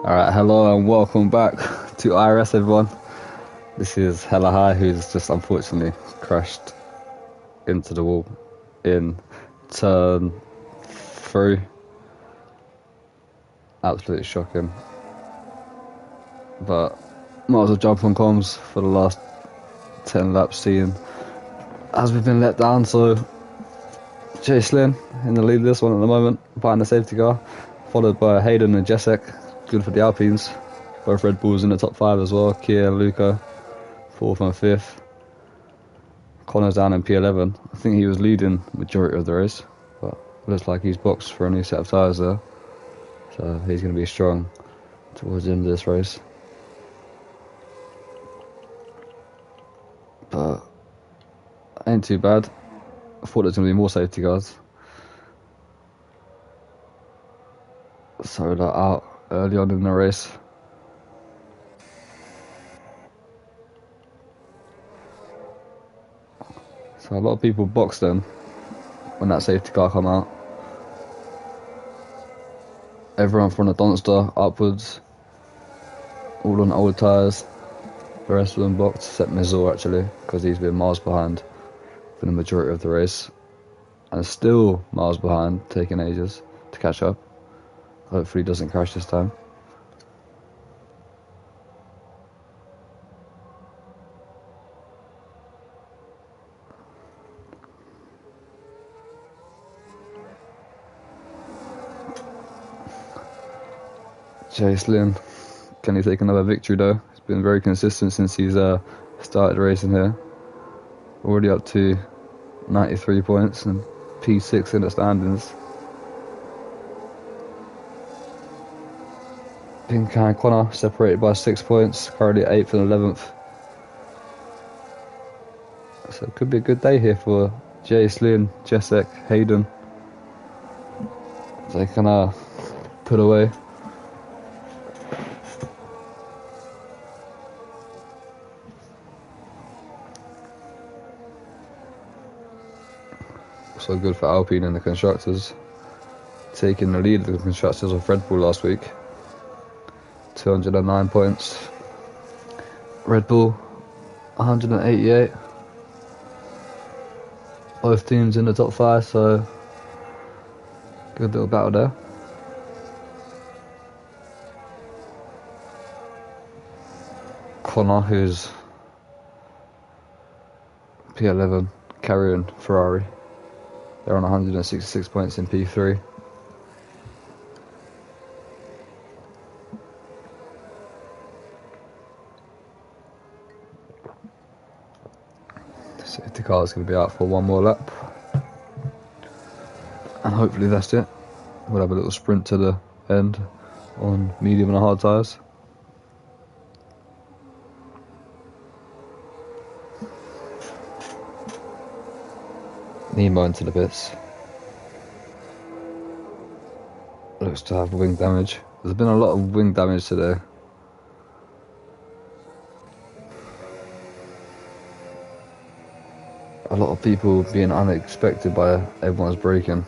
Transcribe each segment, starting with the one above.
Alright, hello and welcome back to IRS, everyone. This is Hella High, who's just unfortunately crashed into the wall in turn 3. Absolutely shocking. But might as well jump on comms for the last 10 laps, seeing as we've been let down. So Jay Slynn in the lead of this one at the moment, behind the safety car, followed by Hayden and Jacek. Good for the Alpines. Both Red Bulls in the top 5 as well. Kia and Luca, 4th and 5th. Connor's down in P11. I think he was leading majority of the race, but looks like he's boxed for a new set of tyres there. So he's going to be strong towards the end of this race. But ain't too bad. I thought there's going to be more safety cars. So they're out early on in the race. So a lot of people boxed them when that safety car come out. Everyone from the Donster upwards, all on old tyres. The rest of them boxed, except Mizor actually, because he's been miles behind for the majority of the race. And still miles behind, taking ages to catch up. Hopefully he doesn't crash this time. Jay Slynn, can he take another victory though? He's been very consistent since he's started racing here. Already up to 93 points and P6 in the standings. Pink and Connor separated by 6 points, currently 8th and 11th. So it could be a good day here for Jay Slynn, Jacek, Hayden. They can put away. So good for Alpine and the constructors, taking the lead of the constructors of Red Bull last week. 209 points. Red Bull 188. Both teams in the top 5, so good little battle there. Connor, who's P11, carrying Ferrari. They're on 166 points in P3. The safety car is going to be out for one more lap. And hopefully that's it. We'll have a little sprint to the end on medium and hard tyres. Nemo into the pits. Looks to have wing damage. There's been a lot of wing damage today. A lot of people being unexpected by everyone's braking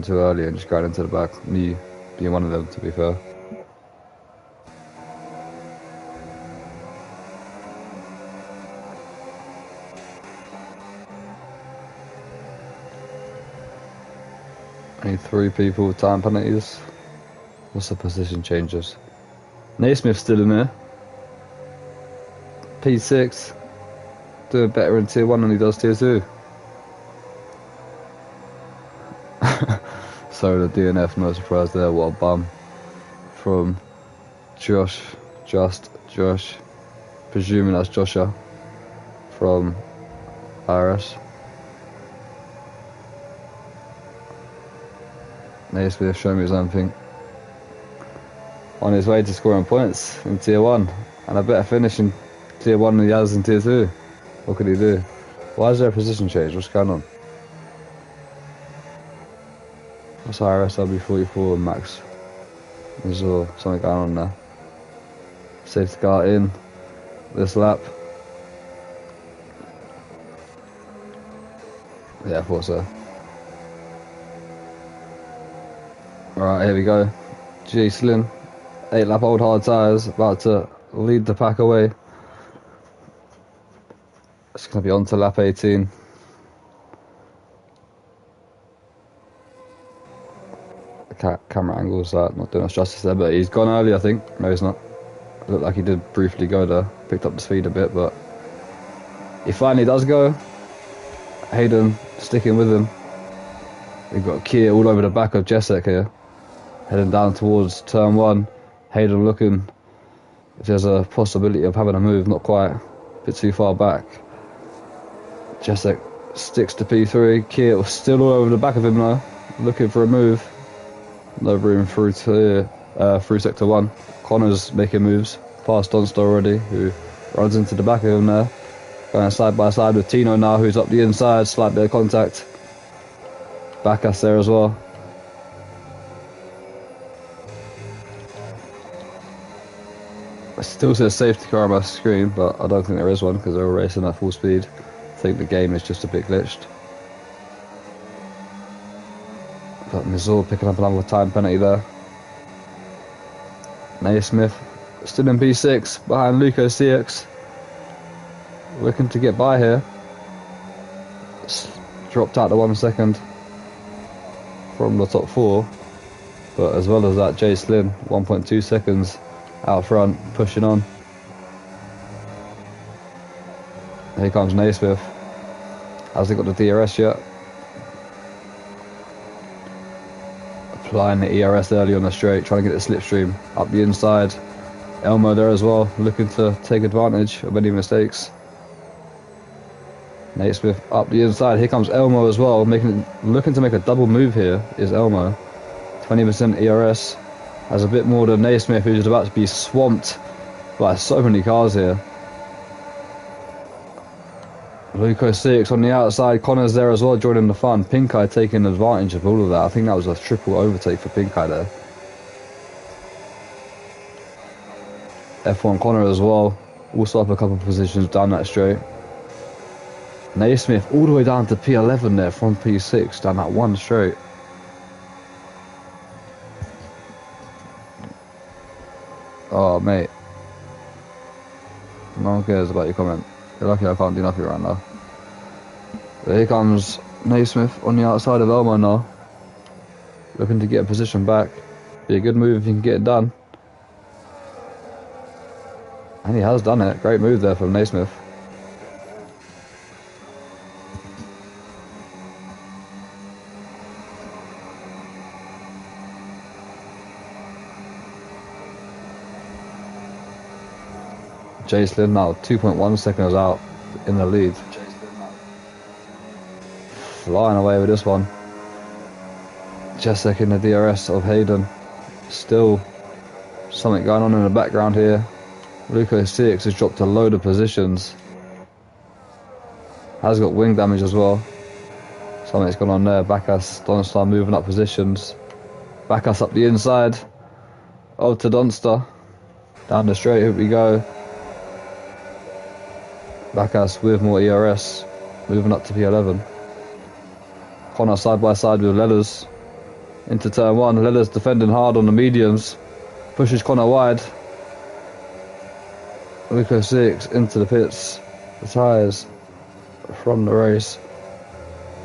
too early and just going into the back. Me being one of them, to be fair. Only 3 people with time penalties. What's the position changes? Naismith's still in there. P6. Doing better in tier 1 than he does tier 2. So the DNF, no surprise there, what a bum. From Josh, presuming that's Joshua from IRS. Naismith showing me his own thing. On his way to scoring points in tier 1. And a better finish in tier 1 than he has in tier 2. What could he do? Why is there a position change? What's going on? What's IRS W44 and Max? There's something going on there. Safety car in this lap. Yeah, I thought so. Alright, here we go. Slin, 8 lap old hard tyres, about to lead the pack away. It's going to be on to lap 18. Camera angles not doing us justice there, but he's gone early, I think. No, he's not. It looked like he did briefly go there, picked up the speed a bit, but he finally does go. Hayden sticking with him. We've got Kia all over the back of Jesek here, heading down towards turn 1. Hayden looking if there's a possibility of having a move, not quite, a bit too far back. Jesek sticks to P3. Kia still all over the back of him now, looking for a move. No room through sector 1. Connor's making moves past Donster already, who runs into the back of him there. Going side by side with Tino now, who's up the inside, slight bit of contact. Backus there as well. It still says safety car on my screen, but I don't think there is one because they're all racing at full speed. I think the game is just a bit glitched. But Mizor picking up another time penalty there. Naismith still in P6 behind Luco CX. Looking to get by here. Dropped out to 1 second from the top 4. But as well as that, Jay Slin 1.2 seconds out front, pushing on. Here comes Naismith. Hasn't got the DRS yet. Applying the IRS early on the straight, trying to get the slipstream up the inside. Elmo there as well, looking to take advantage of any mistakes. Naismith up the inside. Here comes Elmo as well, looking to make a double move here is Elmo. 20% ERS. Has a bit more than Naismith, who's about to be swamped by so many cars here. Luco 6 on the outside, Connor's there as well, joining the fun. Pink Eye taking advantage of all of that. I think that was a triple overtake for Pink Eye there. F1 Connor as well, also up a couple of positions down that straight. Naismith all the way down to P11 there from P6, down that one straight. Oh mate, no one cares about your comment. You're lucky I can't do nothing right now. But here comes Naismith on the outside of Elmo now. Looking to get a position back. Be a good move if he can get it done. And he has done it. Great move there from Naismith. Jaslyn now 2.1 seconds out in the lead. Flying away with this one. Jesek in the DRS of Hayden. Still something going on in the background here. Luco 6 has dropped a load of positions. Has got wing damage as well. Something's gone on there. Backus, Donstar moving up positions. Backus up the inside. Oh, to Donstar. Down the straight, here we go. Backus with more ERS, moving up to P11. Connor side by side with Lellers into turn 1. Lellers defending hard on the mediums, pushes Connor wide. Luco 6 into the pits, the tyres from the race.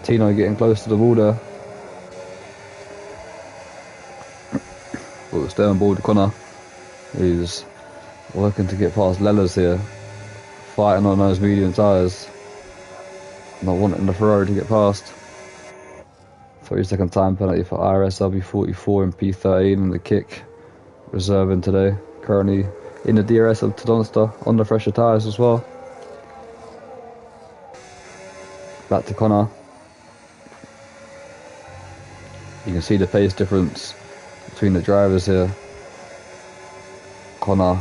Tino getting close to the border. But stay on board Connor. He's working to get past Lellers here. Fighting on those medium tyres. Not wanting the Ferrari to get past. 3-second time penalty for IRS LB44 and P13 in the kick. Reserving today. Currently in the DRS of Tadonsta on the fresher tyres as well. Back to Connor. You can see the pace difference between the drivers here. Connor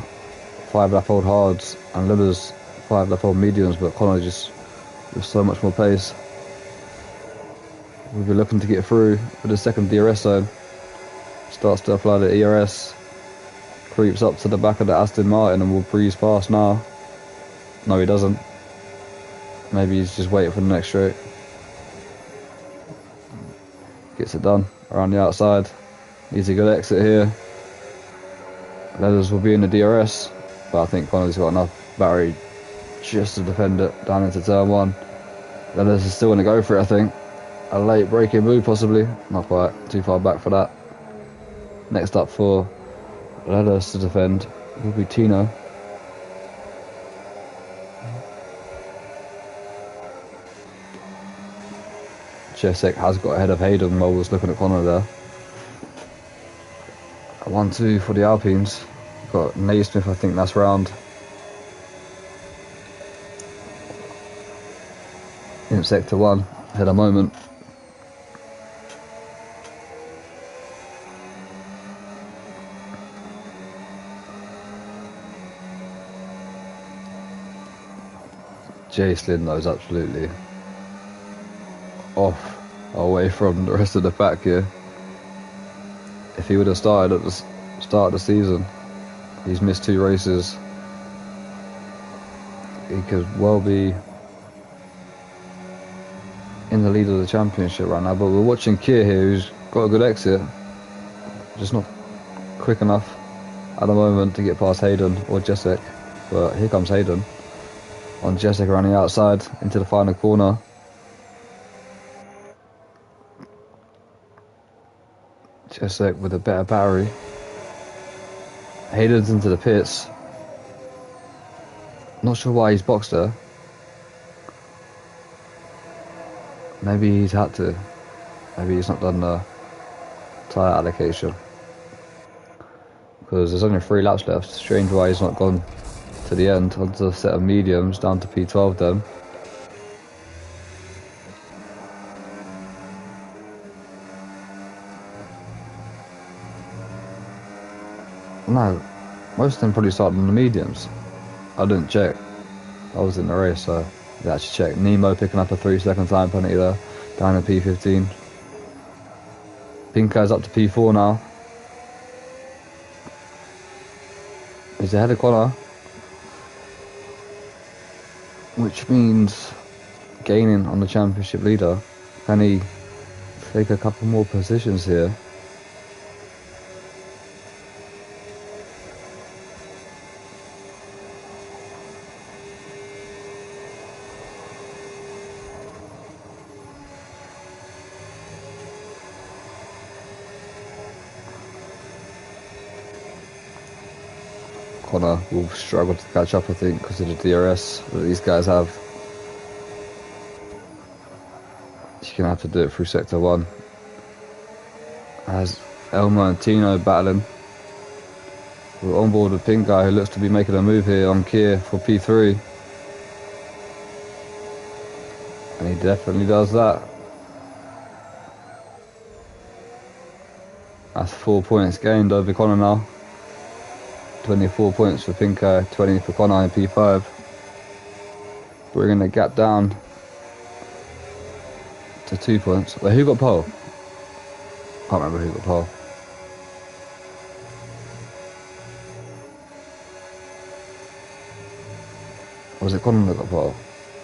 5 lap old hards and Lillers 5 lap old mediums, but Connor just with so much more pace. We'll be looking to get through with the second DRS zone. Starts to apply the ERS. Creeps up to the back of the Aston Martin and will breeze past now. No, he doesn't. Maybe he's just waiting for the next straight. Gets it done around the outside. Needs a good exit here. Leathers will be in the DRS, but I think Connor's got enough battery just to defend it down into turn 1. Leathers is still going to go for it, I think. A late braking move, possibly. Not quite, too far back for that. Next up for Leathers to defend will be Tino. Jesek has got ahead of Hayden while we was looking at Connor there. 1-2 for the Alpines. Got Naismith, I think that's round. In sector 1 at the moment. Jacelyn though is absolutely off away from the rest of the pack here. If he would have started at the start of the season, he's missed 2 races. He could well be in the lead of the championship right now, but we're watching Kier here, who's got a good exit, just not quick enough at the moment to get past Hayden or Jesek. But here comes Hayden on Jesek running outside into the final corner. Jesek with a better battery. Hayden's into the pits. Not sure why he's boxed there. Maybe he's had to. Maybe he's not done the tyre allocation. Because there's only 3 laps left. Strange why he's not gone to the end onto a set of mediums down to P12 then. No, most of them probably started on the mediums. I didn't check. I was in the race, so I actually checked. Nemo picking up a 3-second time penalty there, down to P15. Pinko's up to P4 now. He's ahead of Connor, which means gaining on the championship leader. Can he take a couple more positions here? Connor will struggle to catch up, I think, because of the DRS that these guys have. He's going to have to do it through sector 1. As Elmer and Tino battling. We're on board with Pink Guy, who looks to be making a move here on Kier for P3. And he definitely does that. That's 4 points gained over Connor now. 24 points for Pinko, 20 for Connor in P5. Bringing the gap down to 2 points. Wait, who got pole? Can't remember who got pole. Was it Connor that got pole?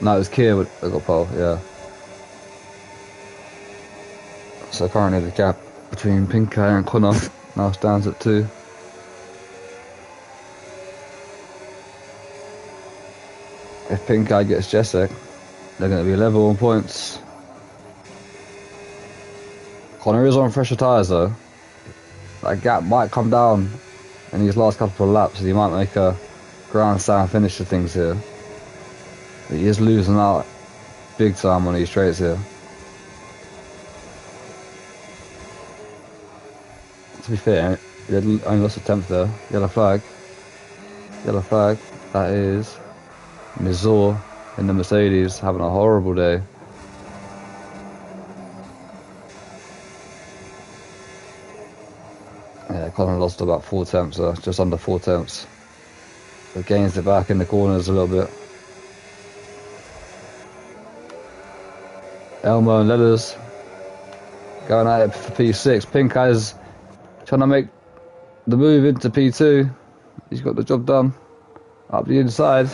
No, it was Kier that got pole, yeah. So currently the gap between Pinko and Connor now stands at 2. If Pink Guy gets Jesek, they're going to be level on points. Connor is on fresher tyres though. That gap might come down in these last couple of laps, and he might make a grand slam finish to things here. But he is losing out big time on these straights here. To be fair, he only lost a 10th there. Yellow flag. Yellow flag. That is Mizor in the Mercedes having a horrible day. Yeah, Connor lost about 4 tenths, just under 4 tenths. But gains it back in the corners a little bit. Elmo and Leathers going at it for P6. Pink Eyes trying to make the move into P2. He's got the job done. Up the inside.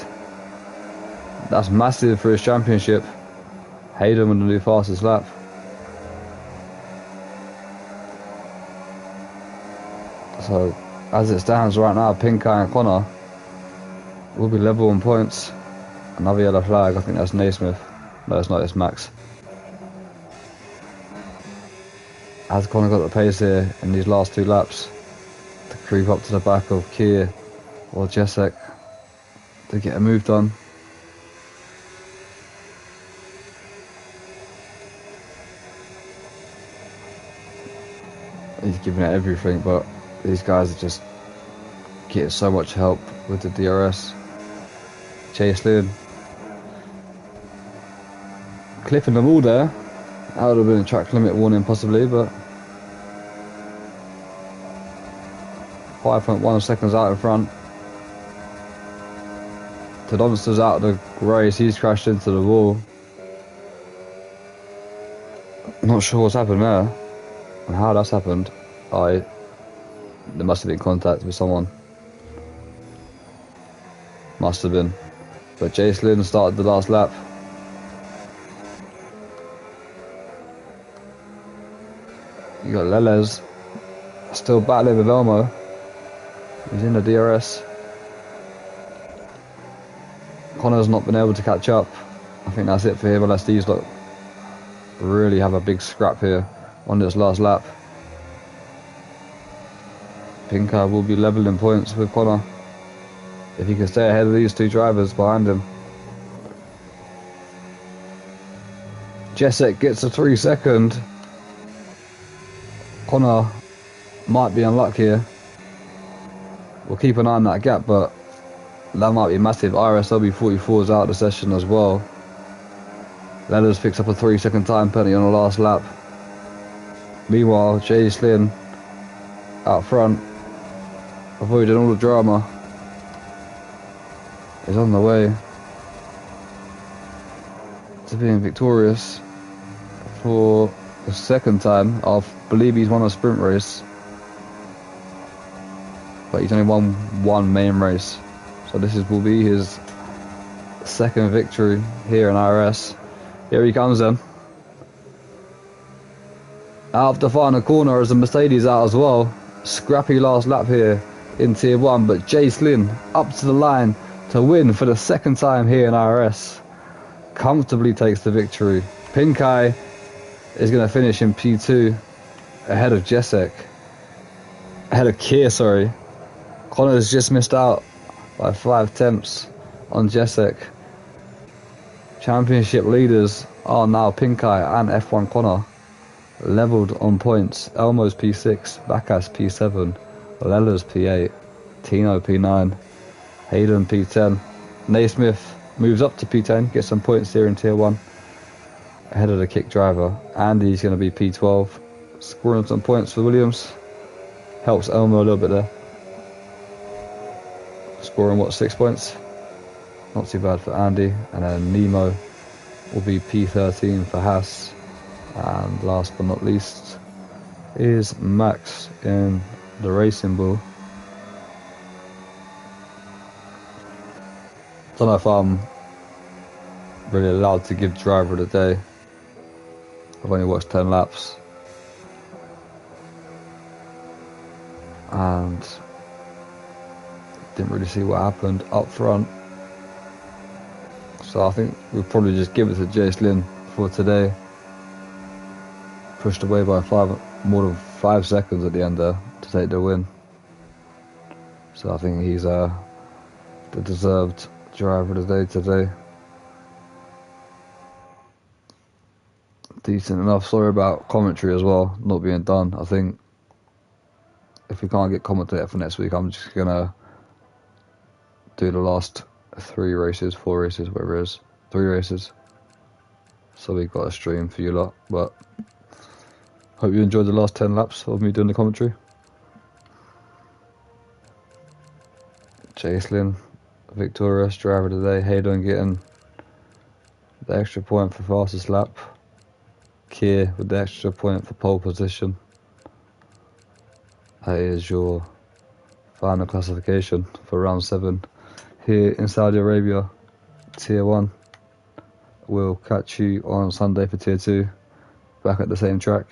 That's massive for his championship. Hayden with the new fastest lap. So As it stands right now, Pink Eye and Connor will be level on points. Another yellow flag, I think that's Naismith. No, it's not, it's Max. Has Connor got the pace here in these last 2 laps to creep up to the back of Kier or Jesek to get a move done? He's giving it everything, but these guys are just getting so much help with the DRS. Chase Lynn clipping them all there. That would have been a track limit warning possibly, but 5.1 seconds out in front. Tadonster's out of the race, he's crashed into the wall. Not sure what's happened there and how that's happened. There must have been contact with someone. Must have been. But Jace Lynn started the last lap. You got Leles still battling with Elmo. He's in the DRS. Connor's not been able to catch up. I think that's it for him unless these lot really have a big scrap here on this last lap. Pink Eye will be levelling points with Connor if he can stay ahead of these 2 drivers behind him. Jesek gets a 3-second. Connor might be unlucky here. We'll keep an eye on that gap, but that might be massive. IRS 44 is out of the session as well. Leathers picks up a 3-second time penalty on the last lap. Meanwhile, Jay Slynn out front, avoiding all the drama, is on the way to being victorious for the 2nd time. I believe he's won a sprint race, but he's only won 1 main race. So this will be his 2nd victory here in IRS. Here he comes then. Out of the final corner as the Mercedes out as well. Scrappy last lap here in Tier 1, but Jay Slynn up to the line to win for the 2nd time here in IRS. Comfortably takes the victory. Pink Eye is going to finish in P2 ahead of Jesek. Ahead of Kier, sorry. Connor's just missed out by 5 tenths on Jesek. Championship leaders are now Pink Eye and F1 Connor, levelled on points. Elmo's P6, Bacchus P7, Lella's P8, Tino P9, Hayden P10. Naismith moves up to P10, gets some points here in Tier 1, ahead of the kick driver. Andy's going to be P12, scoring some points for Williams. Helps Elmo a little bit there. Scoring, 6 points? Not too bad for Andy. And then Nemo will be P13 for Haas. And last but not least is Max in the Racing Bull. Don't know if I'm really allowed to give driver of the day. I've only watched 10 laps. And didn't really see what happened up front. So I think we'll probably just give it to Jay Slynn for today. Pushed away by more than 5 seconds at the end there to take the win. So I think he's the deserved driver of the day today. Decent enough. Sorry about commentary as well not being done. I think if we can't get commentator for next week, I'm just gonna do the last 4 races, whatever it is. 3 races. So we've got a stream for you lot. But hope you enjoyed the last 10 laps of me doing the commentary. Jacelyn, victorious driver today. Hayden getting the extra point for fastest lap. Kier with the extra point for pole position. That is your final classification for round 7 here in Saudi Arabia, Tier 1. We'll catch you on Sunday for Tier 2, back at the same track.